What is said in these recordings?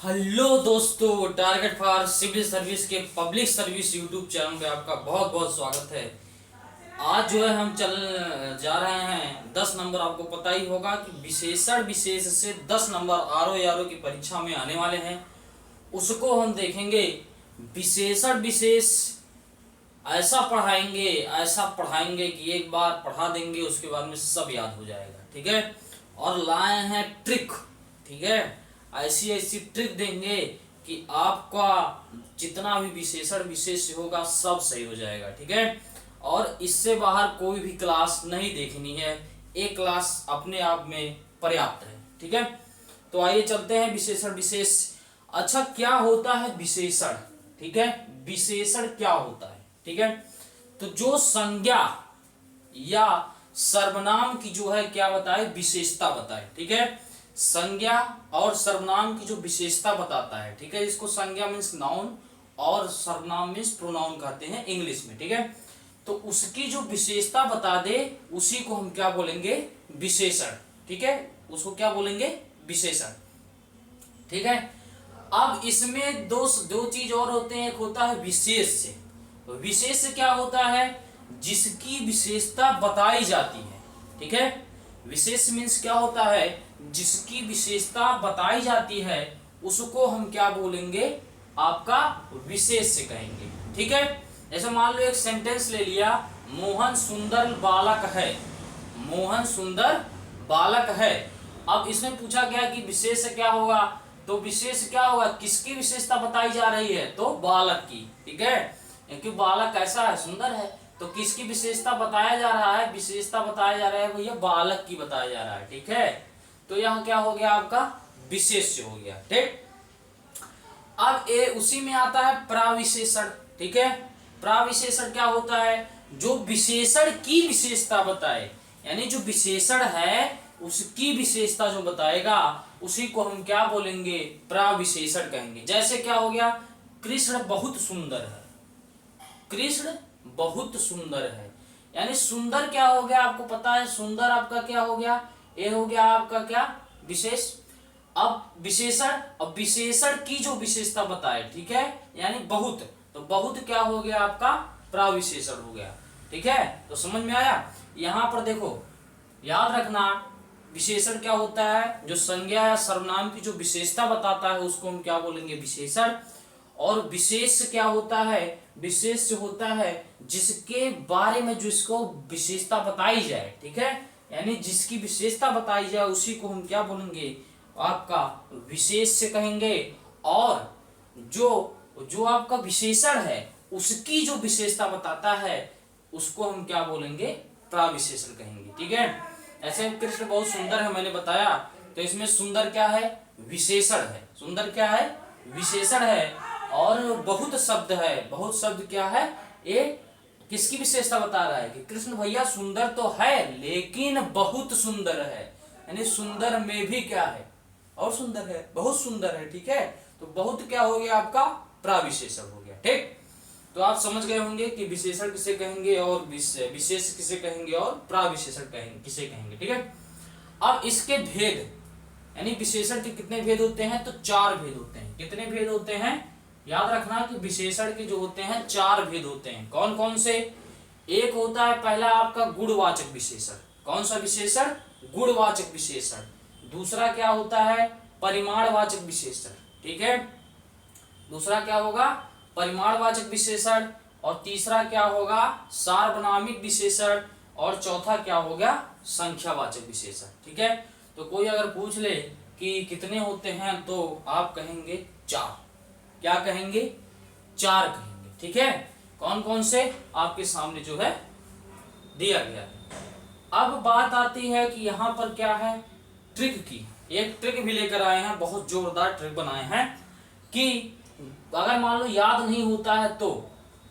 Hello दोस्तों, target for civil service के public service YouTube channel पे आपका बहुत बहुत स्वागत है। आज जो है हम चल जा रहे हैं 10 नंबर। आपको पता ही होगा कि विशेषण विशेष से 10 नंबर आरओ की परीक्षा में आने वाले हैं। उसको हम देखेंगे। विशेषण विशेष ऐसा पढ़ाएंगे कि एक बार पढ़ा देंगे, उसके बाद में सब याद हो जाएगा। ठीक है। और लाए हैं ट्रिक। ठीक है। ऐसी ऐसी ट्रिक देंगे कि आपका जितना भी विशेषण विशेष होगा सब सही हो जाएगा। ठीक है। और इससे बाहर कोई भी क्लास नहीं देखनी है, एक क्लास अपने आप में पर्याप्त है। ठीक है। तो आइए चलते हैं विशेषण विशेष। अच्छा, क्या होता है विशेषण? ठीक है, विशेषण क्या होता है? ठीक है। तो जो संज्ञा या सर्वनाम की जो है क्या बताए, विशेषता बताए। ठीक है। संज्ञा और सर्वनाम की जो विशेषता बताता है। ठीक है। इसको संज्ञा मीन्स नाउन और सर्वनाम मीन्स प्रोनाउन कहते हैं इंग्लिश में। ठीक है। तो उसकी जो विशेषता बता दे उसी को हम क्या बोलेंगे, विशेषण। ठीक है। उसको क्या बोलेंगे, विशेषण। ठीक है। अब इसमें दो चीज और होते हैं। एक होता है विशेष से। तो विशेष से क्या होता है, जिसकी विशेषता बताई जाती है। ठीक है। विशेष मीन्स क्या होता है, जिसकी विशेषता बताई जाती है उसको हम क्या बोलेंगे, आपका विशेष से कहेंगे। ठीक है। जैसे मान लो एक सेंटेंस ले लिया, मोहन सुंदर बालक है। मोहन सुंदर बालक है। अब इसमें पूछा गया कि विशेष से क्या होगा, तो विशेष क्या होगा, किसकी विशेषता बताई जा रही है, तो बालक की। ठीक है। क्योंकि बालक कैसा है, सुंदर है। तो किसकी विशेषता बताया जा रहा है, विशेषता बताया जा रहा है भैया बालक की बताया जा रहा है। ठीक है। तो यहाँ क्या हो गया, आपका विशेष हो गया। ठीक। अब ये उसी में आता है प्राविशेषण। ठीक है। प्राविशेषण क्या होता है, जो विशेषण की विशेषता बताए, यानी जो विशेषण है उसकी विशेषता जो बताएगा उसी को हम क्या बोलेंगे, प्राविशेषण कहेंगे। जैसे क्या हो गया, कृष्ण बहुत सुंदर है। कृष्ण बहुत सुंदर है, यानी सुंदर क्या हो गया, आपको पता है सुंदर आपका क्या हो गया, ये हो गया आपका क्या, विशेष। अब विशेषण, अब विशेषण की जो विशेषता बताए। ठीक है। यानी बहुत, तो बहुत क्या हो गया आपका, प्राविशेषण हो गया। ठीक है। तो समझ में आया। यहां पर देखो, याद रखना विशेषण क्या होता है, जो संज्ञा या सर्वनाम की जो विशेषता बताता है उसको हम क्या बोलेंगे, विशेषण। और विशेष क्या होता है, विशेष होता है जिसके बारे में जिसको विशेषता बताई जाए। ठीक है। यानी जिसकी विशेषता बताई जाए उसी को हम क्या बोलेंगे, आपका विशेष से कहेंगे। और जो जो आपका विशेषण है उसकी जो विशेषता बताता है उसको हम क्या बोलेंगे, प्राविशेषण कहेंगे। ठीक है। ऐसे कृष्ण बहुत सुंदर है मैंने बताया, तो इसमें सुंदर क्या है, विशेषण है। सुंदर क्या है, विशेषण है। और बहुत शब्द है, बहुत शब्द क्या है, ये किसकी विशेषता बता रहा है कि कृष्ण भैया सुंदर तो है लेकिन बहुत सुंदर है। यानी सुंदर में भी क्या है, और सुंदर है, बहुत सुंदर है। ठीक है। तो बहुत क्या हो गया, आपका प्राविशेषण हो गया। ठीक। तो आप समझ गए होंगे कि विशेषण किसे कहेंगे और विशेष किसे कहेंगे और प्राविशेषण कहेंगे किसे कहेंगे। ठीक है। अब इसके भेद, यानी विशेषण के कितने भेद होते हैं, तो 4 भेद होते हैं। कितने भेद होते हैं, याद रखना कि विशेषण के जो होते हैं 4 भेद होते हैं। कौन कौन से, एक होता है पहला आपका गुणवाचक विशेषण। कौन सा विशेषण, गुणवाचक विशेषण। दूसरा क्या होता है, परिमाणवाचक विशेषण। ठीक है। दूसरा क्या होगा, परिमाणवाचक विशेषण। और तीसरा क्या होगा, सार्वनामिक विशेषण। और चौथा क्या हो गया, संख्यावाचक विशेषण। ठीक है। तो कोई अगर पूछ ले कि कितने होते हैं तो आप कहेंगे 4। क्या कहेंगे, 4 कहेंगे। ठीक है। कौन कौन से, आपके सामने जो है दिया गया है। अब बात आती है कि यहाँ पर क्या है, ट्रिक की। एक ट्रिक भी लेकर आए हैं, बहुत जोरदार ट्रिक बनाए हैं कि अगर मान लो याद नहीं होता है तो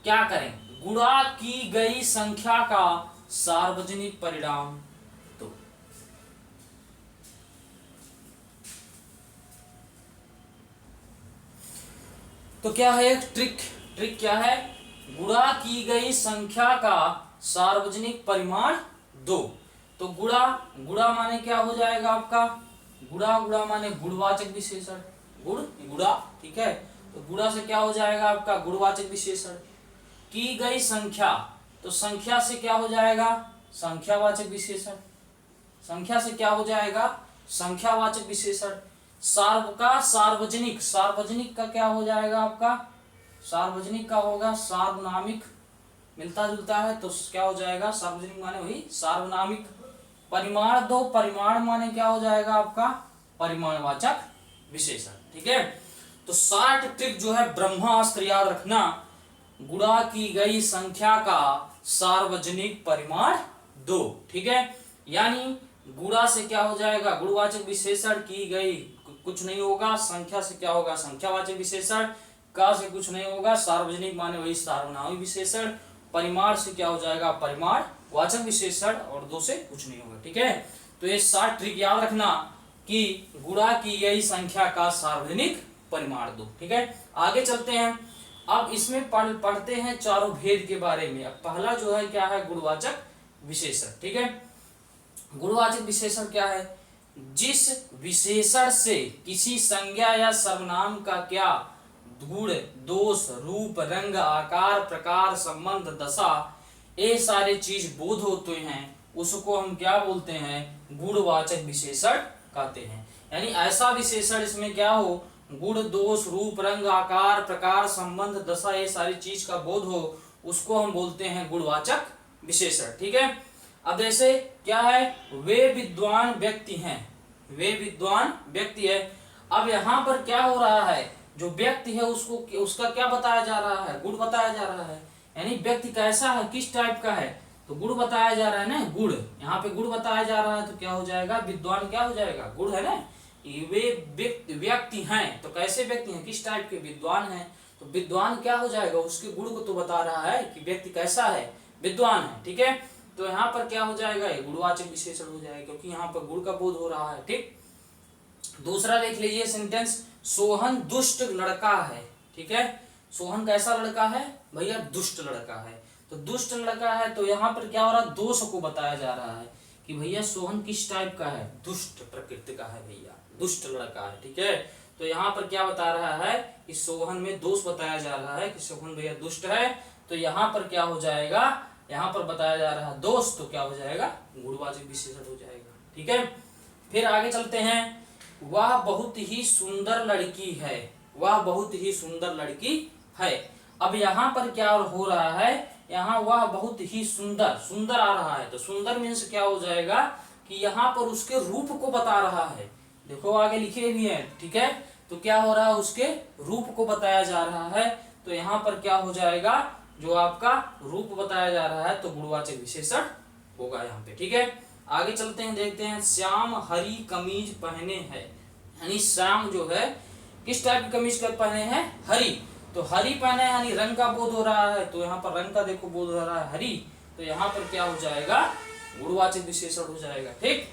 क्या करें, गुणा की गई संख्या का सार्वजनिक परिणाम दो। तो क्या है एक ट्रिक, ट्रिक क्या है, गुणा की गई संख्या का सार्वजनिक परिमाण 2। तो गुणा, गुणा माने क्या हो जाएगा आपका, गुणा, गुणा माने गुणवाचक विशेषण। गुड़ गुड़ा, ठीक है। तो गुड़ा से क्या हो जाएगा आपका गुणवाचक विशेषण। की गई संख्या, तो संख्या से क्या हो जाएगा संख्यावाचक विशेषण। संख्या से क्या हो जाएगा संख्यावाचक विशेषण। सार्व का सार्वजनिक, सार्वजनिक का क्या हो जाएगा आपका सार्वजनिक का होगा सार्वनामिक, मिलता जुलता है तो क्या हो जाएगा सार्वजनिक माने वही सार्वनामिक। परिमाण दो, परिमाण माने क्या हो जाएगा आपका परिमाणवाचक विशेषण, ठीक है। तो 60 ट्रिक जो है ब्रह्मास्त्र याद रखना, गुणा की गई संख्या का सार्वजनिक परिमाण 2, ठीक है। यानी गुणा से क्या हो जाएगा गुणवाचक विशेषण, की गई कुछ नहीं होगा, संख्या से क्या होगा संख्यावाचक विशेषण, का से कुछ नहीं होगा, सार्वजनिक माने वही सार्वनामिक विशेषण, परिमाण से क्या हो जाएगा परिमाण वाचक विशेषण, और 2 से कुछ नहीं होगा, ठीक है। तो ये 60 ट्रिक याद रखना कि गुणा की गई संख्या का सार्वजनिक परिमाण 2, ठीक है। आगे चलते हैं, अब इसमें पढ़ते हैं चारों भेद के बारे में। अब पहला जो है क्या है गुणवाचक विशेषण, ठीक है। गुणवाचक विशेषण क्या है, जिस विशेषण से किसी संज्ञा या सर्वनाम का क्या गुण दोष रूप रंग आकार प्रकार संबंध दशा ये सारे चीज बोध होते हैं, उसको हम क्या बोलते हैं गुणवाचक विशेषण कहते हैं। यानी ऐसा विशेषण इसमें क्या हो गुण दोष रूप रंग आकार प्रकार संबंध दशा ये सारी चीज का बोध हो, उसको हम बोलते हैं गुणवाचक विशेषण, ठीक है। अब जैसे क्या है वे विद्वान व्यक्ति हैं, वे विद्वान व्यक्ति है। अब यहाँ पर क्या हो रहा है जो व्यक्ति है उसको उसका क्या बताया जा रहा है गुण बताया जा रहा है, यानी व्यक्ति कैसा है किस टाइप का है तो गुण बताया जा रहा है ना, गुण यहाँ पे गुण बताया जा रहा है तो क्या हो जाएगा विद्वान क्या हो जाएगा गुण है ना। वे व्यक्ति हैं तो कैसे व्यक्ति हैं किस टाइप के विद्वान हैं, तो विद्वान क्या हो जाएगा उसके गुण को तो बता रहा है कि व्यक्ति कैसा है विद्वान है, ठीक है। तो यहाँ पर क्या हो जाएगा ये गुणवाचक विशेषण हो जाएगा क्योंकि यहाँ पर गुण का बोध हो रहा है, ठीक। दूसरा देख लीजिए सेंटेंस, सोहन दुष्ट लड़का है, ठीक है। सोहन कैसा लड़का है भैया दुष्ट लड़का है, तो दुष्ट लड़का है तो यहाँ पर क्या हो रहा है दोष को बताया जा रहा है कि भैया सोहन किस टाइप का है दुष्ट प्रकृति का है भैया दुष्ट लड़का है, ठीक है। तो यहाँ पर क्या बता रहा है कि सोहन में दोष बताया जा रहा है कि सोहन भैया दुष्ट है, तो यहाँ पर क्या हो जाएगा यहाँ पर बताया जा रहा है दोष, तो क्या हो जाएगा गुणवाचक विशेषण हो जाएगा, ठीक है। फिर आगे चलते हैं, वह बहुत ही सुंदर लड़की है, वह बहुत ही सुंदर लड़की है। अब यहाँ पर क्या हो रहा है यहाँ वह बहुत ही सुंदर, सुंदर आ रहा है तो सुंदर मीन्स क्या हो जाएगा कि यहाँ पर उसके रूप को बता रहा है, देखो आगे लिखे भी हैं, ठीक है। तो क्या हो रहा है उसके रूप को बताया जा रहा है, तो यहाँ पर क्या हो जाएगा जो आपका रूप बताया जा रहा है तो गुणवाचक विशेषण होगा यहाँ पे, ठीक है। आगे चलते हैं देखते हैं, श्याम हरी कमीज पहने हैं, यानी श्याम जो है किस टाइप की कमीज पहने हैं हरी, तो हरी पहने यानी रंग का बोध हो रहा है, तो यहाँ पर रंग का देखो बोध हो रहा है हरी, तो यहाँ पर क्या हो जाएगा गुणवाचक विशेषण हो जाएगा, ठीक।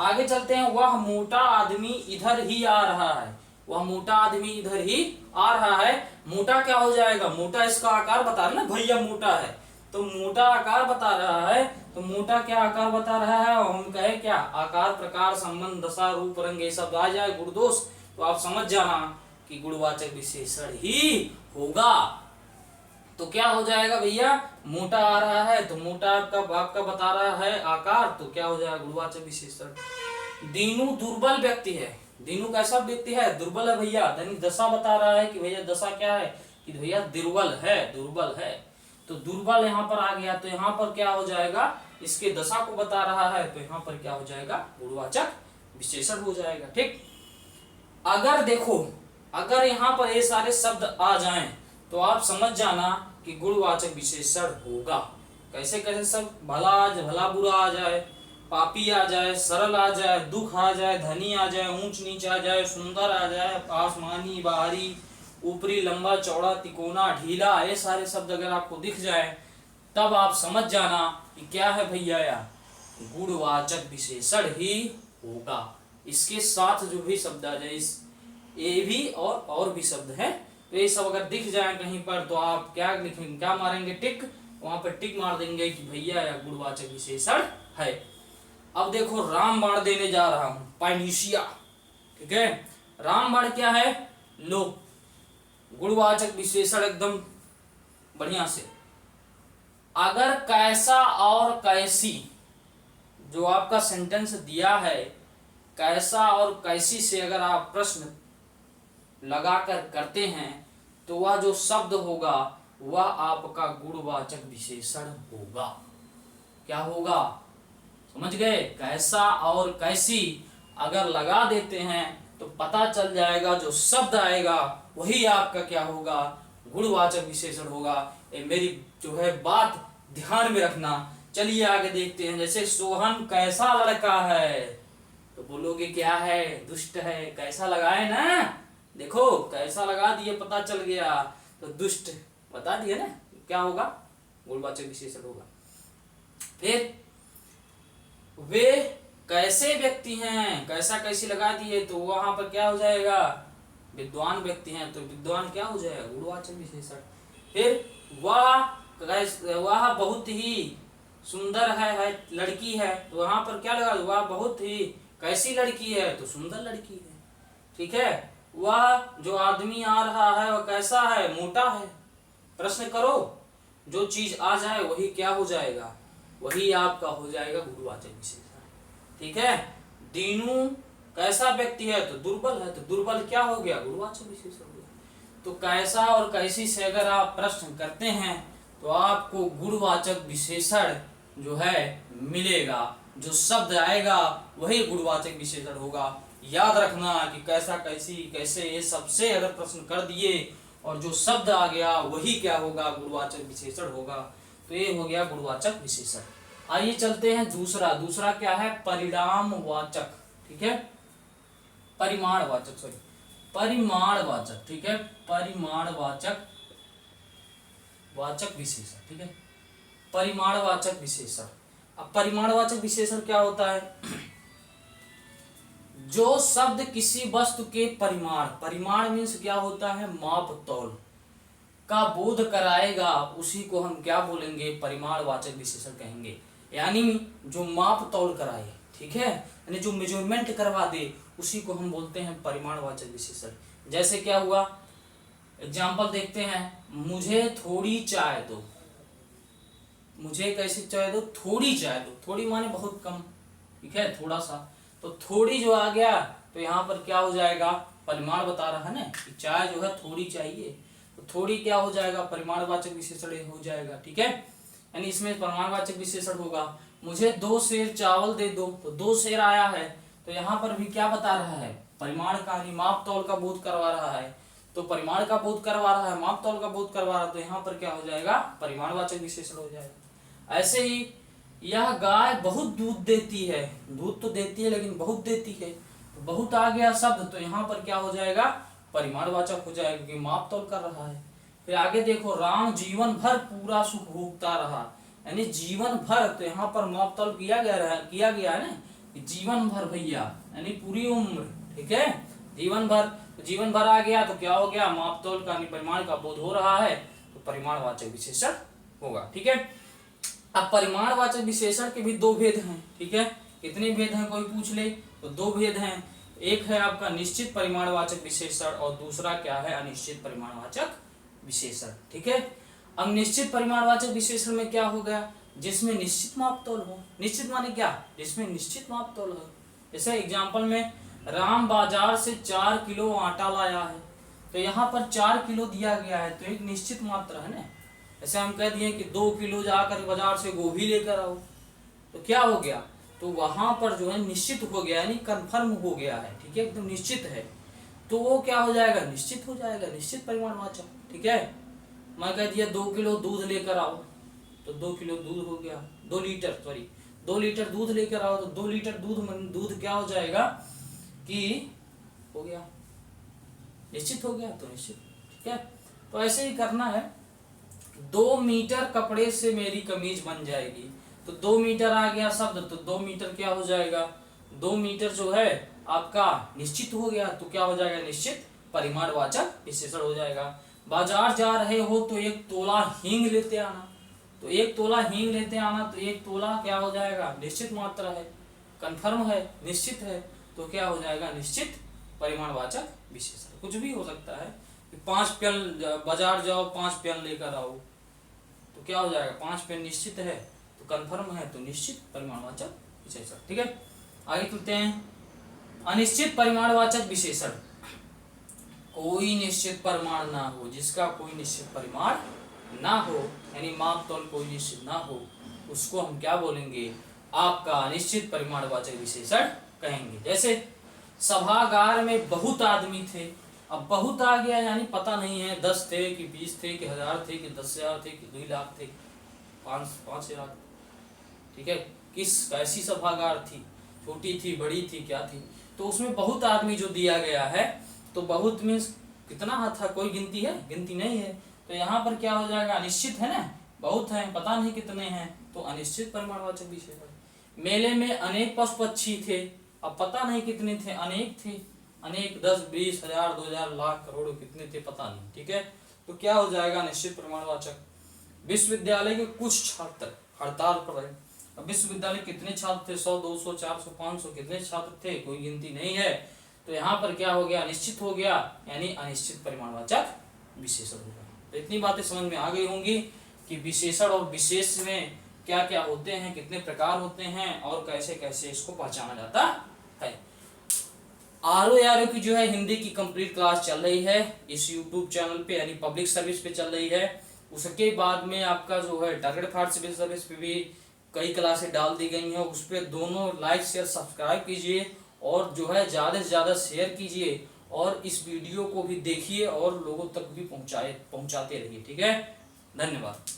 आगे चलते हैं, वह मोटा आदमी इधर ही आ रहा है, वह मोटा आदमी इधर ही आ रहा है। मोटा क्या हो जाएगा मोटा इसका आकार बता रहा है ना भैया मोटा है, तो मोटा आकार बता रहा है, तो मोटा क्या आकार बता रहा है और हम कहे क्या आकार प्रकार संबंध दशा रूप रंग ये सब आ जाए गुण दोष, तो आप समझ जाना कि गुणवाचक विशेषण ही होगा। तो क्या हो जाएगा भैया मोटा आ रहा है तो मोटा आपका बता रहा है आकार, तो क्या हो जाएगा गुणवाचक विशेषण। दीनू दुर्बल व्यक्ति है, दीनू कैसा व्यक्ति है दुर्बल है भैया, यानी दशा बता रहा है कि भैया दशा क्या है कि भैया दुर्बल है, दुर्बल है, तो दुर्बल यहाँ पर आ गया, तो यहाँ पर क्या हो जाएगा इसके दशा को बता रहा है, तो यहाँ पर क्या हो जाएगा गुणवाचक विशेषण हो जाएगा, ठीक। अगर देखो अगर यहाँ पर ये सारे शब्द आ जाएं तो आप समझ जाना कि गुणवाचक विशेषण होगा। कैसे कैसे सब भला बुरा आ जाए, पापी आ जाए, सरल आ जाए, दुख आ जाए, धनी आ जाए, ऊंच नीच आ जाए, सुंदर आ जाए, आसमानी बाहरी ऊपरी लंबा चौड़ा तिकोना ढीला, ये सारे शब्द अगर आपको दिख जाए तब आप समझ जाना कि क्या है भैया यार गुणवाचक विशेषण ही होगा। इसके साथ जो भी शब्द आ जाए इस ये भी और भी शब्द है, तो ये सब अगर दिख जाए कहीं पर तो आप क्या लिखेंगे क्या मारेंगे टिक, वहां पर टिक मार देंगे कि भैया या गुणवाचक विशेषण है। अब देखो रामबाण देने जा रहा हूं पाइनिशिया, ठीक है। रामबाण क्या है लो, गुणवाचक विशेषण एकदम बढ़िया से। अगर कैसा और कैसी, जो आपका सेंटेंस दिया है, कैसा और कैसी से अगर आप प्रश्न लगाकर करते हैं तो वह जो शब्द होगा वह आपका गुणवाचक विशेषण होगा। क्या होगा, समझ गए? कैसा और कैसी अगर लगा देते हैं तो पता चल जाएगा जो शब्द आएगा वही आपका क्या होगा, गुणवाचक विशेषण होगा। ये मेरी जो है बात ध्यान में रखना। चलिए आगे देखते हैं। जैसे सोहन कैसा लड़का है, तो बोलोगे क्या है, दुष्ट है। कैसा लगाए ना, देखो कैसा लगा दिए, पता चल गया, तो दुष्ट बता दिया ना, क्या होगा, गुणवाचक विशेषण होगा। फिर वे कैसे व्यक्ति हैं, कैसा कैसी लगा दिए तो वहां पर क्या हो जाएगा, विद्वान व्यक्ति हैं, तो विद्वान क्या हो जाएगा, गुणवाचक विशेषण। फिर वह बहुत ही सुंदर है लड़की है, तो वहां पर क्या लगा, वह बहुत ही कैसी लड़की है, तो सुंदर लड़की है। ठीक है, वह जो आदमी आ रहा है वह कैसा है, मोटा है। प्रश्न करो, जो चीज आ जाए वही क्या हो जाएगा, वही आपका हो जाएगा गुणवाचक विशेषण। ठीक है, दीनू कैसा व्यक्ति है, तो दुर्बल है, तो दुर्बल क्या हो गया, गुणवाचक विशेषण हो गया। तो कैसा और कैसी से अगर आप प्रश्न करते हैं तो आपको गुणवाचक विशेषण जो है मिलेगा, जो शब्द आएगा वही गुणवाचक विशेषण होगा। याद रखना कि कैसा कैसी कैसे ये सबसे अगर प्रश्न कर दिए और जो शब्द आ गया वही क्या होगा, गुणवाचक विशेषण होगा। तो ये हो गया गुणवाचक विशेषण। आइए चलते हैं दूसरा। दूसरा क्या है, परिणामवाचक। ठीक है, परिमाणवाचक, सॉरी परिमाणवाचक। ठीक है, परिमाणवाचक वाचक विशेषण। ठीक है, परिमाणवाचक विशेषण। अब परिमाणवाचक विशेषण क्या होता है, जो शब्द किसी वस्तु के परिमाण, परिमाण मीन्स क्या होता है, माप तौल का बोध कराएगा, उसी को हम क्या बोलेंगे, परिमाणवाचक विशेषण कहेंगे। यानी जो माप तौल कराए, ठीक है, यानी जो मेजरमेंट करवा दे उसी को हम बोलते हैं परिमाणवाचक विशेषण। जैसे क्या हुआ, एग्जाम्पल देखते हैं, मुझे थोड़ी चाय दो। मुझे कैसी चाय दो, थोड़ी चाय दो। थोड़ी माने बहुत कम, ठीक है, थोड़ा सा। तो थोड़ी जो आ गया तो यहाँ पर क्या हो जाएगा, परिमाण बता रहा है ना कि चाय जो है थोड़ी चाहिए, तो थोड़ी क्या हो जाएगा, परिमाणवाचक विशेषण हो जाएगा। ठीक है, यानी इसमें परिमाणवाचक विशेषण होगा। मुझे 2 सेर चावल दे दो, तो 2 सेर आया है, तो यहाँ पर भी क्या बता रहा है, परिमाण का, माप तौल का बोध करवा रहा है। तो परिमाण का बोध करवा रहा है, माप तौल का बोध करवा रहा है, तो यहाँ पर क्या हो जाएगा, परिमाणवाचक विशेषण हो जाएगा। ऐसे ही यह गाय बहुत दूध देती है, दूध तो देती है लेकिन बहुत देती है, तो बहुत आ गया शब्द, तो यहाँ पर क्या हो जाएगा, परिमाणवाचक हो जाएगा क्योंकि माप तौल कर रहा है। फिर आगे देखो, राम जीवन भर पूरा सुख भोगता रहा, यानी जीवन भर, तो यहाँ पर माप तौल किया गया है ना, जीवन भर भैया, यानी पूरी उम्र। ठीक है, जीवन भर, तो जीवन भर आ गया तो क्या हो गया, माप तौल का परिमाण का बोध हो रहा है, तो परिमाणवाचक विशेषण होगा। ठीक है, अब परिमाणवाचक विशेषण के भी 2 भेद हैं। ठीक है, कितने भेद हैं कोई पूछ ले, तो 2 भेद हैं। एक है आपका निश्चित परिमाणवाचक विशेषण और दूसरा क्या है, अनिश्चित परिमाणवाचक विशेषण। ठीक है, अब निश्चित परिमाणवाचक विशेषण में क्या हो गया, जिसमें निश्चित माप तौल हो। निश्चित माने क्या, जिसमें निश्चित माप तौल हो। जैसे एग्जाम्पल में, राम बाजार से 4 किलो आटा लाया है, तो यहाँ पर 4 किलो दिया गया है, तो एक निश्चित मात्रा है ना। ऐसे हम कह दिए कि 2 किलो जाकर बाजार से गोभी लेकर आओ, तो क्या हो गया, तो वहां पर जो है निश्चित हो गया, यानी कंफर्म हो गया है। ठीक है, एकदम निश्चित है, तो वो क्या हो जाएगा, निश्चित हो जाएगा, निश्चित परिमाणवाचक। ठीक है, मैं कह दिया 2 किलो दूध लेकर आओ, तो 2 किलो दूध हो गया, 2 लीटर, सॉरी 2 लीटर दूध लेकर आओ, तो 2 लीटर दूध क्या हो जाएगा कि हो गया, निश्चित हो गया, तो निश्चित। ठीक है, तो ऐसे ही करना है। 2 मीटर कपड़े से मेरी कमीज बन जाएगी, तो 2 मीटर आ गया शब्द, तो 2 मीटर क्या हो जाएगा, 2 मीटर जो है आपका निश्चित हो गया, तो क्या हो जाएगा, निश्चित परिमाणवाचक विशेषण हो जाएगा। बाजार जा रहे हो तो 1 तोला हींग लेते आना, तो 1 तोला हींग लेते आना, तो 1 तोला क्या हो जाएगा, निश्चित मात्रा है, कंफर्म है, निश्चित है, तो क्या हो जाएगा, निश्चित परिमाणवाचक विशेषण। कुछ भी हो सकता है कि 5 पेन, बाजार जाओ 5 पेन लेकर आओ, तो क्या हो जाएगा, 5 पेन निश्चित है तो कंफर्म है, तो निश्चित परिमाणवाचक विशेषण। ठीक है, आगे चलते हैं। अनिश्चित परिमाणवाचक विशेषण, कोई निश्चित परिमाण ना हो, जिसका कोई निश्चित परिमाण ना हो, यानी माप तौल कोई निश्चित ना हो, उसको हम क्या बोलेंगे, आपका अनिश्चित परिमाणवाचक विशेषण कहेंगे। जैसे सभागार में बहुत आदमी थे, अब बहुत आ गया यानी पता नहीं है 10 थे कि 20 थे कि 1000 थे कि 10,000 थे कि 2 लाख थे 5 लाख। ठीक है, किस कैसी सभागार थी, छोटी थी बड़ी थी क्या थी, तो उसमें बहुत आदमी जो दिया गया है, तो बहुत में कितना था, कोई गिनती है, गिनती नहीं है, तो यहाँ पर क्या हो जाएगा, अनिश्चित है ना, बहुत है पता नहीं कितने हैं, तो अनिश्चित परिमाणवाचक विशेषण। मेले में अनेक पशु पक्षी थे, अब पता नहीं कितने थे, अनेक थे, अनेक 10 20 हजार 2000 लाख करोड़ कितने थे पता नहीं। ठीक है, तो क्या हो जाएगा, निश्चित परिमाणवाचक। विश्वविद्यालय के कुछ छात्र हड़ताल पर रहे, अब विश्वविद्यालय कितने छात्र थे, 100 200 400 500 कितने छात्र थे, कोई गिनती नहीं है, तो यहाँ पर क्या हो गया, निश्चित हो गया, यानी अनिश्चित परिमाणवाचक विशेषण होगा। तो इतनी बातें समझ में आ गई होंगी कि विशेषण और विशेष में क्या क्या होते हैं, कितने प्रकार होते हैं और कैसे कैसे इसको पहचाना जाता है। ROARO की जो है हिंदी की कंप्लीट क्लास चल रही है इस YouTube चैनल पे, यानी पब्लिक सर्विस पे चल रही है। उसके बाद में आपका जो है टारगेट फायर सिविल सर्विस पे भी कई क्लासें डाल दी गई हैं, उस पर दोनों लाइक शेयर सब्सक्राइब कीजिए और जो है ज़्यादा से ज़्यादा शेयर कीजिए और इस वीडियो को भी देखिए और लोगों तक भी पहुँचाते रहिए। ठीक है, धन्यवाद।